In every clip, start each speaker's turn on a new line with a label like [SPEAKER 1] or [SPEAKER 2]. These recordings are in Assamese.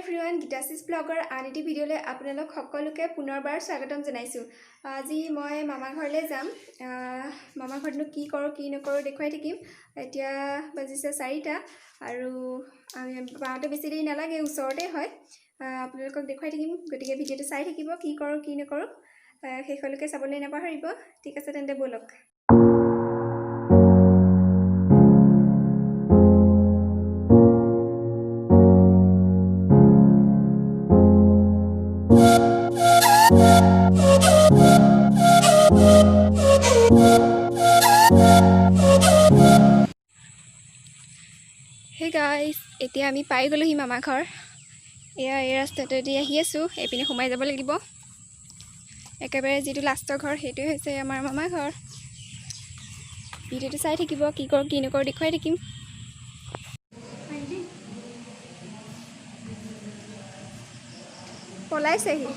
[SPEAKER 1] everyone, Gitasis blogger আন এটি ভিডিঅ'লৈ আপোনালোক সকলোকে পুনৰবাৰ স্বাগতম জনাইছো। আজি মই মামা ঘৰলৈ যাম। মামা ঘৰতনো কি কৰোঁ কি নকৰোঁ দেখুৱাই থাকিম। এতিয়া বাজিছে 4টা আৰু আমি পাওঁতে বেছি দেৰি নালাগে, ওচৰতে হয়। আপোনালোকক দেখুৱাই থাকিম, গতিকে ভিডিঅ'টো চাই থাকিব, কি কৰোঁ কি নকৰোঁ শেষলৈকে চাবলৈ নাপাহৰিব। ঠিক আছে তেন্তে বলক। Hey guys, এতিয়া আমি পাই গ'লোহি মামা ঘৰ। এয়া এই ৰাস্তাটোদি আহি আছোঁ, এইপিনে সোমাই যাব লাগিব। একেবাৰে যিটো লাষ্টৰ ঘৰ সেইটোৱে হৈছে আমাৰ মামা ঘৰ। ভিডিঅ'টো চাই থাকিব, কি কৰোঁ কি নকৰোঁ দেখুৱাই থাকিম। পলাইছেহি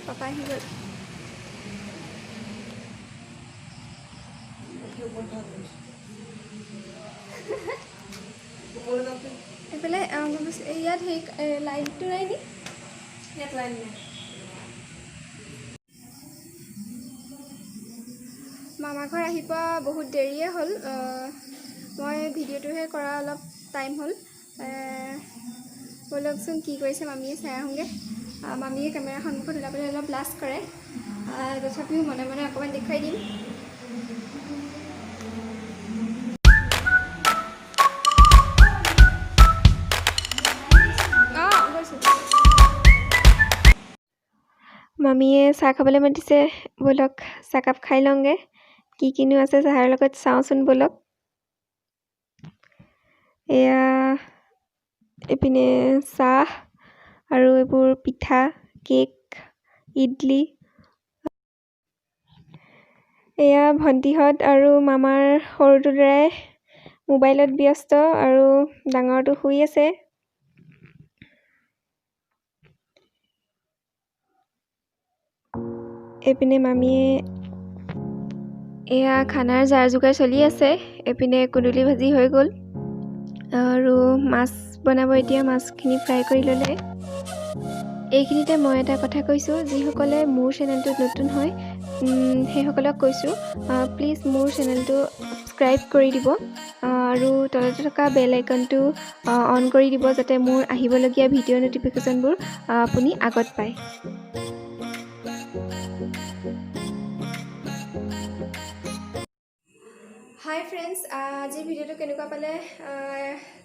[SPEAKER 1] পাপা আহি গ'ল। এইফালে ইয়াত সেই লাইনটো নাই নি? ইয়াত লাইন নাই। মামা ঘৰ আহি পোৱা বহুত দেৰিয়ে হ'ল। মই ভিডিঅ'টোহে কৰা অলপ টাইম হ'ল। বলকচোন কি কৰিছে মামীয়ে চাই আহোঁগৈ। মামীয়ে কেমেৰা সন্মুখত ওলাবলৈ অলপ লাজ কৰে, তথাপিও মনে মনে অকণমান দেখুৱাই দিম। মামীয়ে চাহ খাবলৈ মাতিছে, বলক চাহকাপ খাই লওঁগৈ। কি কিনো আছে চাহৰ লগত চাওঁচোন বলক। এয়া এইপিনে চাহ আৰু এইবোৰ পিঠা, কেক, ইডলি। এয়া ভণ্টিহঁত আৰু মামাৰ সৰুটো ল'ৰাই মোবাইলত ব্যস্ত আৰু ডাঙৰটো শুই আছে। এইপিনে মামীয়ে এয়া খানাৰ যাৰ যোগাৰ চলি আছে। এইপিনে কুন্দুলি ভাজি হৈ গ'ল আৰু মাছ বনাব। এতিয়া মাছখিনি ফ্ৰাই কৰি ল'লে। এইখিনিতে মই এটা কথা কৈছোঁ, যিসকলে মোৰ চেনেলটোত নতুন হয় সেইসকলক কৈছোঁ, প্লিজ মোৰ চেনেলটো ছাবস্ক্ৰাইব কৰি দিব আৰু তলতে থকা বেল আইকনটো অন কৰি দিব, যাতে মোৰ আহিবলগীয়া ভিডিঅ' ন'টিফিকেশ্যনবোৰ আপুনি আগত পায়। হাই ফ্ৰেণ্ডছ, আজিৰ ভিডিঅ'টো কেনেকুৱা পালে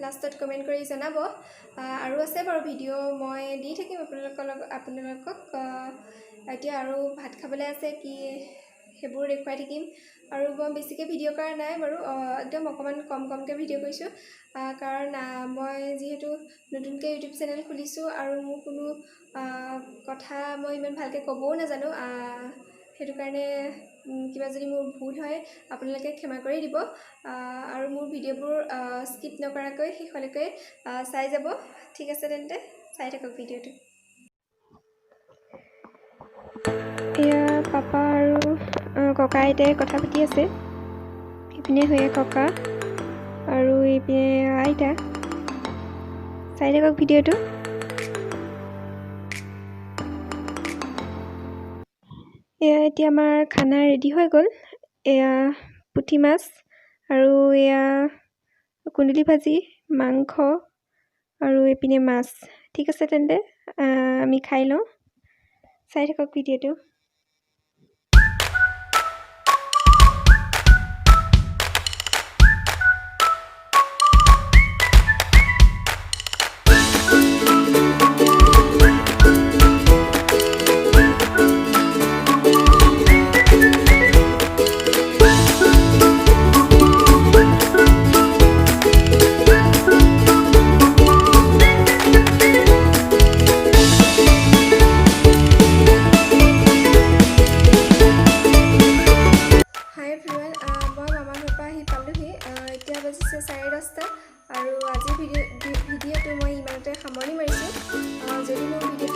[SPEAKER 1] লাষ্টত কমেণ্ট কৰি জনাব। আৰু আছে বাৰু ভিডিঅ' মই দি থাকিম আপোনালোকক। এতিয়া আৰু ভাত খাবলৈ আছে, কি সেইবোৰ দেখুৱাই থাকিম। আৰু মই বেছিকৈ ভিডিঅ' কৰা নাই বাৰু, একদম অকণমান কমকৈ ভিডিঅ' কৰিছোঁ। কাৰণ মই যিহেতু নতুনকৈ ইউটিউব চেনেল খুলিছোঁ আৰু মোৰ কোনো কথা মই ইমান ভালকৈ ক'বও নাজানো। সেইটো কাৰণে কিবা যদি মোৰ ভুল হয় আপোনালোকে ক্ষমা কৰি দিব আৰু মোৰ ভিডিঅ'বোৰ স্কিপ নকৰাকৈ শেষলৈকে চাই যাব। ঠিক আছে তেন্তে চাই থাকক ভিডিঅ'টো। এয়া পাপা আৰু ককা আইতাই কথা পাতি আছে। ইপিনে হয় ককা আৰু ইপিনে আইতা। চাই থাকক ভিডিঅ'টো। এয়া এতিয়া আমাৰ খানা ৰেডি হৈ গ'ল। এয়া পুঠি মাছ আৰু এয়া কুন্দুলি ভাজি, মাংস আৰু এইপিনে মাছ। ঠিক আছে তেন্তে আমি খাই লওঁ। চাই থাকক ভিডিঅ'টো। এতিয়া বাজিছে 10:30 আৰু আজিৰ ভিডিঅ'টো মই ইমানতে সামৰণি মাৰিছোঁ। যদি মোৰ ভিডিঅ'